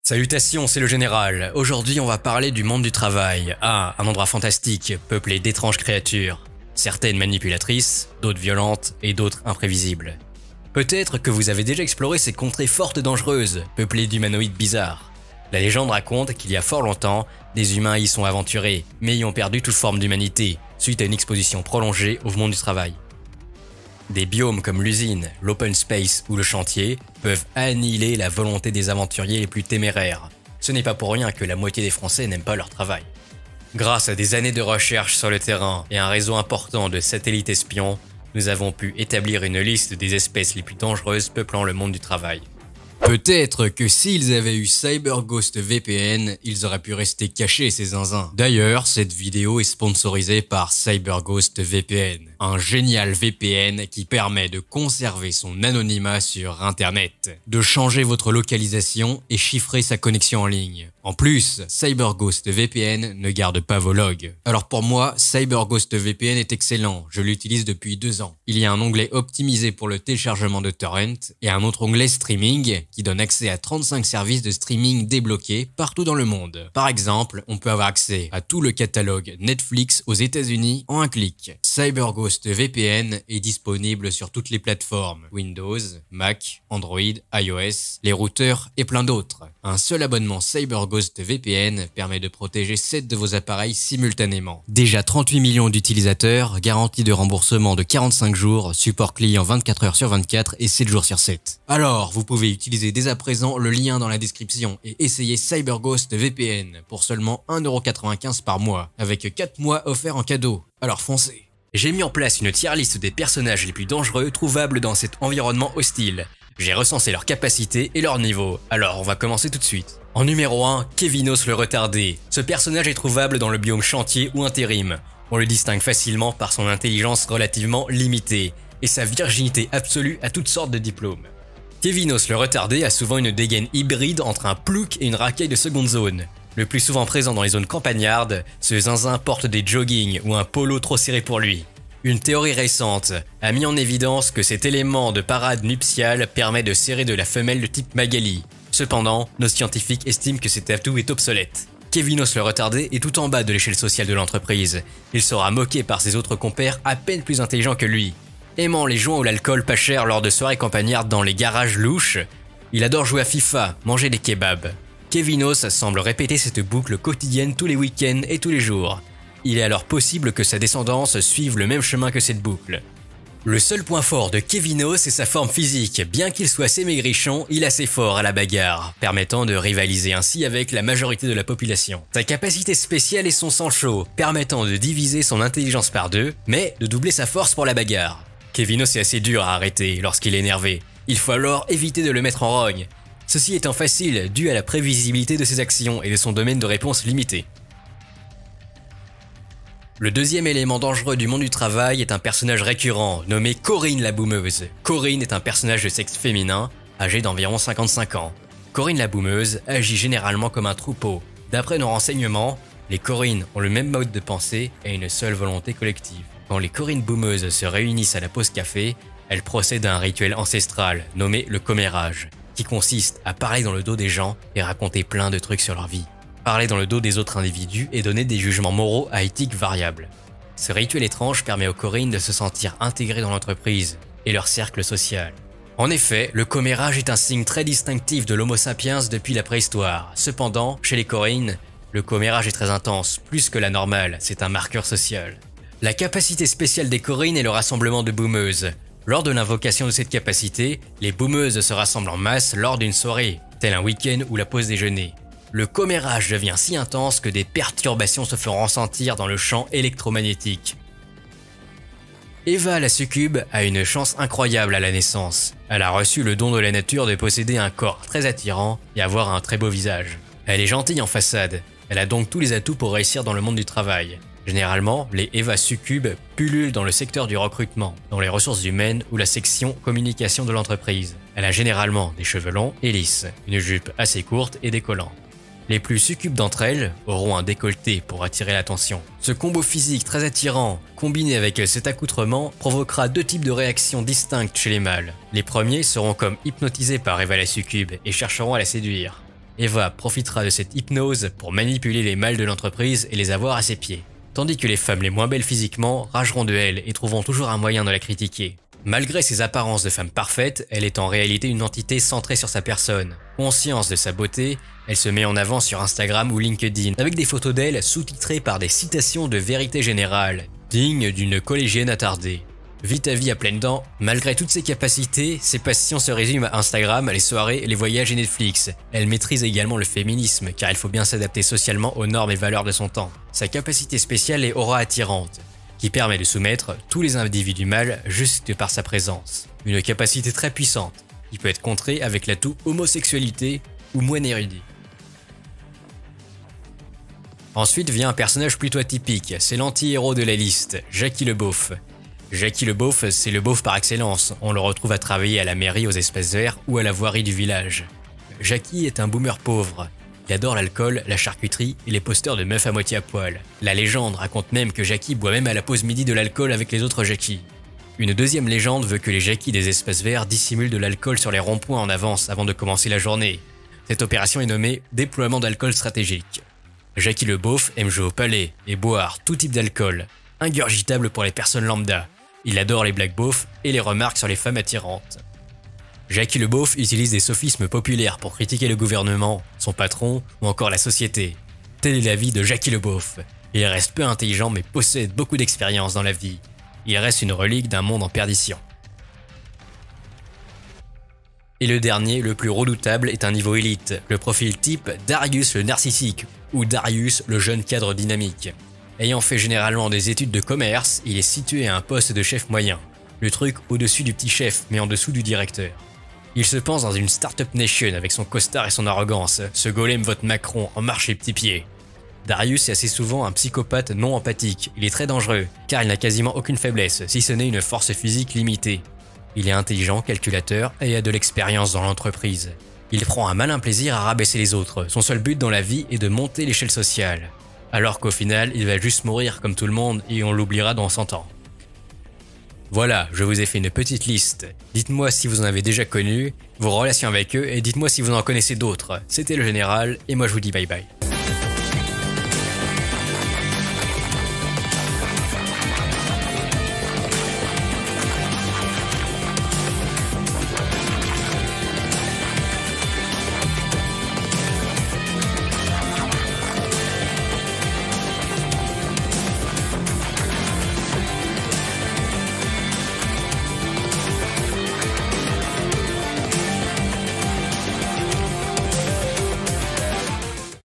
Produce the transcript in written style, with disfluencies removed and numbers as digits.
Salutations, c'est le général. Aujourd'hui, on va parler du monde du travail. Ah, un endroit fantastique, peuplé d'étranges créatures. Certaines manipulatrices, d'autres violentes et d'autres imprévisibles. Peut-être que vous avez déjà exploré ces contrées fortes et dangereuses, peuplées d'humanoïdes bizarres. La légende raconte qu'il y a fort longtemps, des humains y sont aventurés, mais y ont perdu toute forme d'humanité, suite à une exposition prolongée au monde du travail. Des biomes comme l'usine, l'open space ou le chantier peuvent annihiler la volonté des aventuriers les plus téméraires. Ce n'est pas pour rien que la moitié des Français n'aiment pas leur travail. Grâce à des années de recherche sur le terrain et un réseau important de satellites espions, nous avons pu établir une liste des espèces les plus dangereuses peuplant le monde du travail. Peut-être que s'ils avaient eu CyberGhost VPN, ils auraient pu rester cachés ces zinzins. D'ailleurs, cette vidéo est sponsorisée par CyberGhost VPN, un génial VPN qui permet de conserver son anonymat sur Internet, de changer votre localisation et chiffrer sa connexion en ligne. En plus, CyberGhost VPN ne garde pas vos logs. Alors pour moi, CyberGhost VPN est excellent, je l'utilise depuis 2 ans. Il y a un onglet optimisé pour le téléchargement de torrents et un autre onglet streaming qui donne accès à 35 services de streaming débloqués partout dans le monde. Par exemple, on peut avoir accès à tout le catalogue Netflix aux États-Unis en un clic. CyberGhost VPN est disponible sur toutes les plateformes Windows, Mac, Android, iOS, les routeurs et plein d'autres. Un seul abonnement CyberGhost VPN permet de protéger 7 de vos appareils simultanément. Déjà 38 millions d'utilisateurs, garantie de remboursement de 45 jours, support client 24 heures sur 24 et 7 jours sur 7. Alors, vous pouvez utiliser dès à présent le lien dans la description et essayer CyberGhost VPN pour seulement 1,95€ par mois, avec 4 mois offerts en cadeau. Alors foncez! J'ai mis en place une tier list des personnages les plus dangereux trouvables dans cet environnement hostile. J'ai recensé leurs capacités et leur niveau, alors on va commencer tout de suite. En numéro 1, Kevinos le retardé. Ce personnage est trouvable dans le biome chantier ou intérim. On le distingue facilement par son intelligence relativement limitée et sa virginité absolue à toutes sortes de diplômes. Kevinos le retardé a souvent une dégaine hybride entre un plouc et une racaille de seconde zone. Le plus souvent présent dans les zones campagnardes, ce zinzin porte des joggings ou un polo trop serré pour lui. Une théorie récente a mis en évidence que cet élément de parade nuptiale permet de serrer de la femelle de type Magali. Cependant, nos scientifiques estiment que cet atout est obsolète. Kevinos le retardé est tout en bas de l'échelle sociale de l'entreprise. Il sera moqué par ses autres compères à peine plus intelligents que lui. Aimant les joints ou l'alcool pas cher lors de soirées campagnardes dans les garages louches, il adore jouer à FIFA, manger des kebabs. Kevinos semble répéter cette boucle quotidienne tous les week-ends et tous les jours. Il est alors possible que sa descendance suive le même chemin que cette boucle. Le seul point fort de Kevinos est sa forme physique. Bien qu'il soit assez maigrichon, il est assez fort à la bagarre, permettant de rivaliser ainsi avec la majorité de la population. Sa capacité spéciale est son sang chaud, permettant de diviser son intelligence par 2, mais de doubler sa force pour la bagarre. Kevinos est assez dur à arrêter lorsqu'il est énervé. Il faut alors éviter de le mettre en rogne. Ceci étant facile dû à la prévisibilité de ses actions et de son domaine de réponse limité. Le deuxième élément dangereux du monde du travail est un personnage récurrent, nommé Corinne la Boumeuse. Corinne est un personnage de sexe féminin, âgé d'environ 55 ans. Corinne la Boumeuse agit généralement comme un troupeau. D'après nos renseignements, les Corines ont le même mode de pensée et une seule volonté collective. Quand les Corines Boumeuses se réunissent à la pause café, elles procèdent à un rituel ancestral, nommé le commérage, qui consiste à parler dans le dos des gens et raconter plein de trucs sur leur vie. Parler dans le dos des autres individus et donner des jugements moraux à éthique variable. Ce rituel étrange permet aux Corines de se sentir intégrées dans l'entreprise et leur cercle social. En effet, le commérage est un signe très distinctif de l'Homo sapiens depuis la préhistoire. Cependant, chez les Corines, le commérage est très intense, plus que la normale, c'est un marqueur social. La capacité spéciale des Corines est le rassemblement de boumeuses. Lors de l'invocation de cette capacité, les boumeuses se rassemblent en masse lors d'une soirée, tel un week-end ou la pause déjeuner. Le commérage devient si intense que des perturbations se feront ressentir dans le champ électromagnétique. Eva la succube a une chance incroyable à la naissance. Elle a reçu le don de la nature de posséder un corps très attirant et avoir un très beau visage. Elle est gentille en façade, elle a donc tous les atouts pour réussir dans le monde du travail. Généralement, les Eva succubes pullulent dans le secteur du recrutement, dans les ressources humaines ou la section communication de l'entreprise. Elle a généralement des cheveux longs et lisses, une jupe assez courte et décollante. Les plus succubes d'entre elles auront un décolleté pour attirer l'attention. Ce combo physique très attirant, combiné avec cet accoutrement, provoquera 2 types de réactions distinctes chez les mâles. Les premiers seront comme hypnotisés par Eva la succube et chercheront à la séduire. Eva profitera de cette hypnose pour manipuler les mâles de l'entreprise et les avoir à ses pieds. Tandis que les femmes les moins belles physiquement rageront de elle et trouveront toujours un moyen de la critiquer. Malgré ses apparences de femme parfaite, elle est en réalité une entité centrée sur sa personne. Conscience de sa beauté, elle se met en avant sur Instagram ou LinkedIn avec des photos d'elle sous-titrées par des citations de vérité générale, dignes d'une collégienne attardée. Vit ta vie à pleines dents, malgré toutes ses capacités, ses passions se résument à Instagram, les soirées, les voyages et Netflix. Elle maîtrise également le féminisme, car il faut bien s'adapter socialement aux normes et valeurs de son temps. Sa capacité spéciale est aura attirante, qui permet de soumettre tous les individus mâles juste par sa présence. Une capacité très puissante, qui peut être contrée avec l'atout homosexualité ou moine érudit. Ensuite vient un personnage plutôt atypique, c'est l'anti-héros de la liste, Jackie le Beauf. Jackie le Beauf, c'est le beauf par excellence, on le retrouve à travailler à la mairie aux espaces verts ou à la voirie du village. Jackie est un boomer pauvre, il adore l'alcool, la charcuterie et les posters de meufs à moitié à poil. La légende raconte même que Jackie boit même à la pause midi de l'alcool avec les autres Jackie. Une deuxième légende veut que les Jackie des espaces verts dissimulent de l'alcool sur les ronds-points en avance avant de commencer la journée. Cette opération est nommée déploiement d'alcool stratégique. Jackie le Beauf aime jouer au palais et boire tout type d'alcool, ingurgitable pour les personnes lambda. Il adore les blagues beaufs et les remarques sur les femmes attirantes. Jackie le Beauf utilise des sophismes populaires pour critiquer le gouvernement, son patron ou encore la société. Tel est l'avis de Jackie le Beauf. Il reste peu intelligent mais possède beaucoup d'expérience dans la vie. Il reste une relique d'un monde en perdition. Et le dernier, le plus redoutable, est un niveau élite, le profil type Darius le narcissique ou Darius le jeune cadre dynamique. Ayant fait généralement des études de commerce, il est situé à un poste de chef moyen. Le truc au-dessus du petit chef, mais en dessous du directeur. Il se pense dans une startup nation avec son costard et son arrogance. Ce golem vote Macron en marche les petits pieds. Darius est assez souvent un psychopathe non empathique. Il est très dangereux, car il n'a quasiment aucune faiblesse, si ce n'est une force physique limitée. Il est intelligent, calculateur et a de l'expérience dans l'entreprise. Il prend un malin plaisir à rabaisser les autres. Son seul but dans la vie est de monter l'échelle sociale. Alors qu'au final, il va juste mourir comme tout le monde et on l'oubliera dans 100 ans. Voilà, je vous ai fait une petite liste. Dites-moi si vous en avez déjà connu, vos relations avec eux et dites-moi si vous en connaissez d'autres. C'était le général et moi je vous dis bye bye.